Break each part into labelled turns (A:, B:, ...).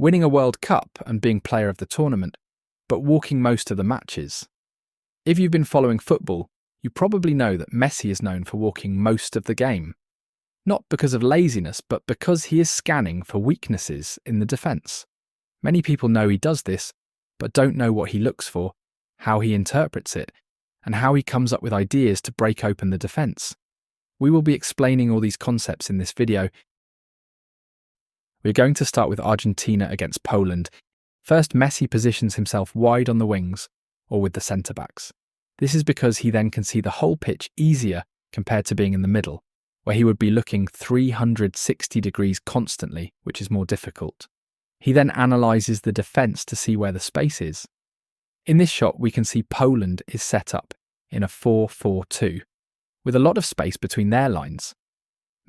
A: winning a World Cup and being player of the tournament, but walking most of the matches. If you've been following football, you probably know that Messi is known for walking most of the game. Not because of laziness, but because he is scanning for weaknesses in the defence. Many people know he does this, but don't know what he looks for, how he interprets it, and how he comes up with ideas to break open the defence. We will be explaining all these concepts in this video. We're going to start with Argentina against Poland. First, Messi positions himself wide on the wings, or with the centre-backs. This is because he then can see the whole pitch easier compared to being in the middle, where he would be looking 360 degrees constantly, which is more difficult. He then analyses the defence to see where the space is. In this shot, we can see Poland is set up in a 4-4-2, with a lot of space between their lines.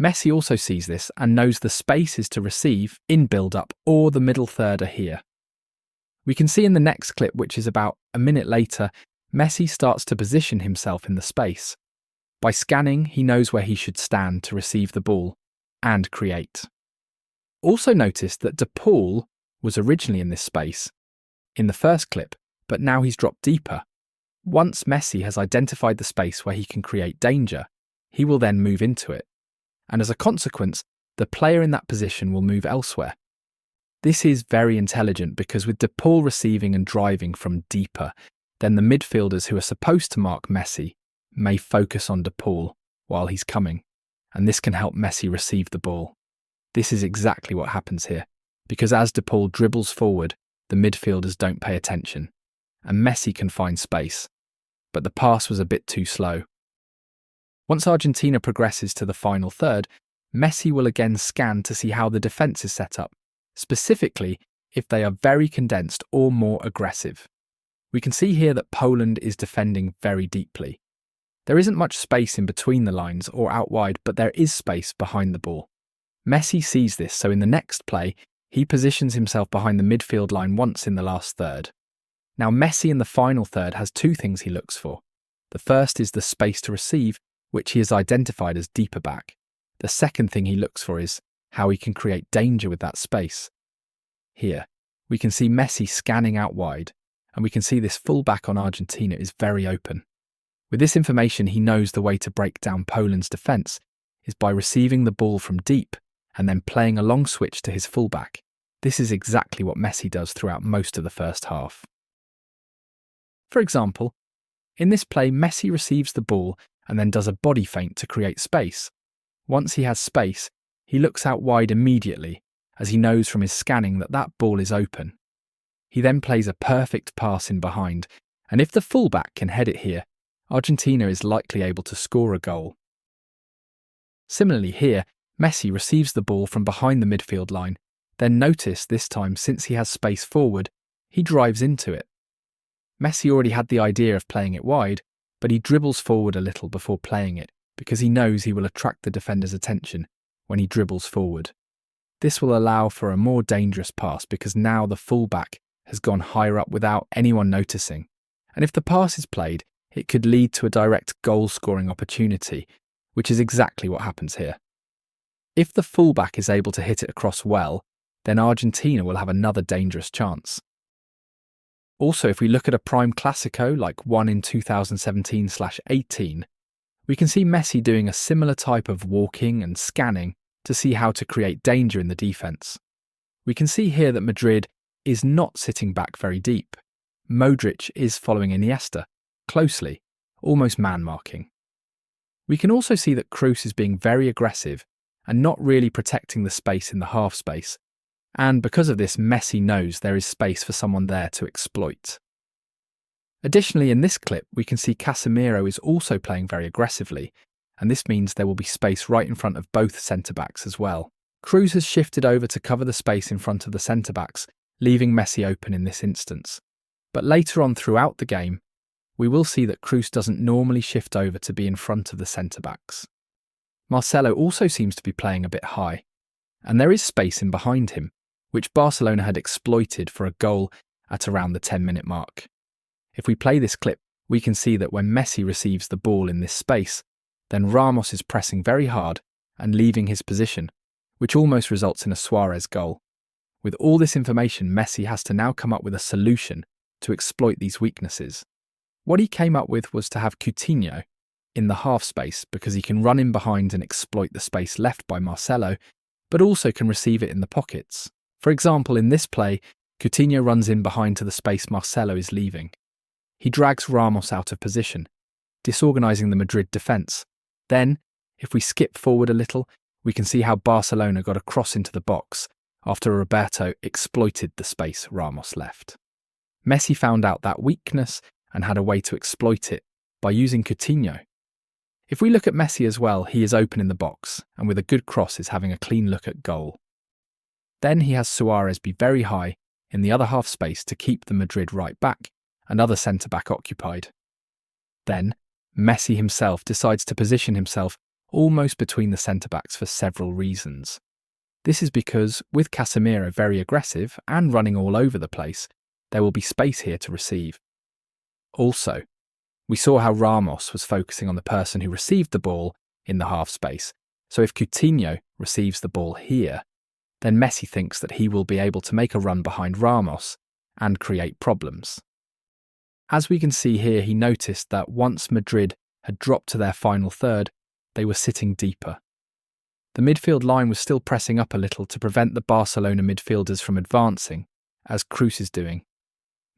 A: Messi also sees this and knows the space is to receive in build-up or the middle third are here. We can see in the next clip, which is about a minute later, Messi starts to position himself in the space. By scanning, he knows where he should stand to receive the ball and create. Also notice that De Paul was originally in this space in the first clip, but now he's dropped deeper. Once Messi has identified the space where he can create danger, he will then move into it. And as a consequence, the player in that position will move elsewhere. This is very intelligent because with De Paul receiving and driving from deeper, then the midfielders who are supposed to mark Messi may focus on De Paul while he's coming, and this can help Messi receive the ball. This is exactly what happens here, because as De Paul dribbles forward, the midfielders don't pay attention, and Messi can find space, but the pass was a bit too slow. Once Argentina progresses to the final third, Messi will again scan to see how the defence is set up, specifically if they are very condensed or more aggressive. We can see here that Poland is defending very deeply. There isn't much space in between the lines or out wide, but there is space behind the ball. Messi sees this, so in the next play, he positions himself behind the midfield line once in the last third. Now Messi in the final third has two things he looks for. The first is the space to receive, which he has identified as deeper back. The second thing he looks for is how he can create danger with that space. Here, we can see Messi scanning out wide, and we can see this full-back on Argentina is very open. With this information, he knows the way to break down Poland's defence is by receiving the ball from deep and then playing a long switch to his full-back. This is exactly what Messi does throughout most of the first half. For example, in this play, Messi receives the ball and then does a body feint to create space. Once he has space, he looks out wide immediately, as he knows from his scanning that that ball is open. He then plays a perfect pass in behind, and if the fullback can head it here, Argentina is likely able to score a goal. Similarly here, Messi receives the ball from behind the midfield line, then notice this time since he has space forward, he drives into it. Messi already had the idea of playing it wide, but he dribbles forward a little before playing it because he knows he will attract the defender's attention when he dribbles forward. This will allow for a more dangerous pass because now the fullback has gone higher up without anyone noticing, and if the pass is played, it could lead to a direct goal-scoring opportunity, which is exactly what happens here. If the fullback is able to hit it across well, then Argentina will have another dangerous chance. Also, if we look at a prime Classico like one in 2017/18, we can see Messi doing a similar type of walking and scanning to see how to create danger in the defence. We can see here that Madrid is not sitting back very deep. Modric is following Iniesta closely, almost man-marking. We can also see that Kroos is being very aggressive and not really protecting the space in the half space, and because of this, Messi knows there is space for someone there to exploit. Additionally, in this clip, we can see Casemiro is also playing very aggressively, and this means there will be space right in front of both centre-backs as well. Kroos has shifted over to cover the space in front of the centre-backs, leaving Messi open in this instance. But later on throughout the game, we will see that Kroos doesn't normally shift over to be in front of the centre-backs. Marcelo also seems to be playing a bit high, and there is space in behind him, which Barcelona had exploited for a goal at around the 10-minute mark. If we play this clip, we can see that when Messi receives the ball in this space, then Ramos is pressing very hard and leaving his position, which almost results in a Suarez goal. With all this information, Messi has to now come up with a solution to exploit these weaknesses. What he came up with was to have Coutinho in the half space because he can run in behind and exploit the space left by Marcelo, but also can receive it in the pockets. For example, in this play, Coutinho runs in behind to the space Marcelo is leaving. He drags Ramos out of position, disorganising the Madrid defence. Then, if we skip forward a little, we can see how Barcelona got a cross into the box after Roberto exploited the space Ramos left. Messi found out that weakness and had a way to exploit it by using Coutinho. If we look at Messi as well, he is open in the box and with a good cross is having a clean look at goal. Then he has Suarez be very high in the other half space to keep the Madrid right back and other centre-back occupied. Then, Messi himself decides to position himself almost between the centre-backs for several reasons. This is because, with Casemiro very aggressive and running all over the place, there will be space here to receive. Also, we saw how Ramos was focusing on the person who received the ball in the half space, so if Coutinho receives the ball here, then Messi thinks that he will be able to make a run behind Ramos and create problems. As we can see here, he noticed that once Madrid had dropped to their final third, they were sitting deeper. The midfield line was still pressing up a little to prevent the Barcelona midfielders from advancing, as Cruz is doing.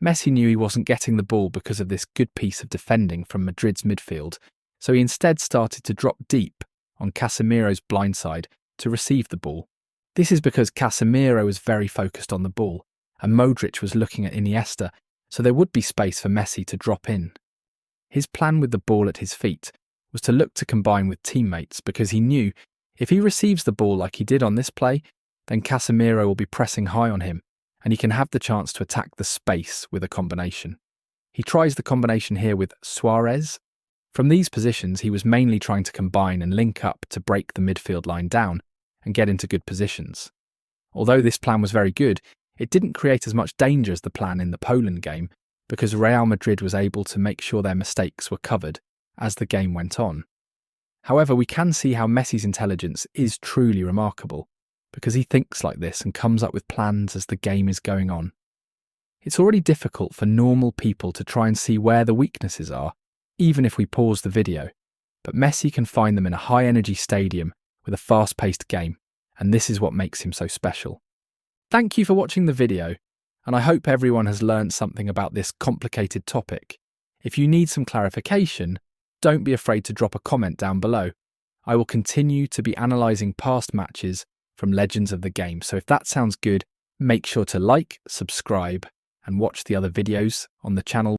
A: Messi knew he wasn't getting the ball because of this good piece of defending from Madrid's midfield, so he instead started to drop deep on Casemiro's blindside to receive the ball. This is because Casemiro was very focused on the ball, and Modric was looking at Iniesta, so there would be space for Messi to drop in. His plan with the ball at his feet was to look to combine with teammates because he knew if he receives the ball like he did on this play, then Casemiro will be pressing high on him and he can have the chance to attack the space with a combination. He tries the combination here with Suarez. From these positions, he was mainly trying to combine and link up to break the midfield line down and get into good positions. Although this plan was very good, it didn't create as much danger as the plan in the Poland game because Real Madrid was able to make sure their mistakes were covered as the game went on. However, we can see how Messi's intelligence is truly remarkable because he thinks like this and comes up with plans as the game is going on. It's already difficult for normal people to try and see where the weaknesses are, even if we pause the video, but Messi can find them in a high-energy stadium with a fast-paced game, and this is what makes him so special. Thank you for watching the video, and I hope everyone has learned something about this complicated topic. If you need some clarification, don't be afraid to drop a comment down below. I will continue to be analysing past matches from Legends of the Game, so if that sounds good, make sure to like, subscribe, and watch the other videos on the channel.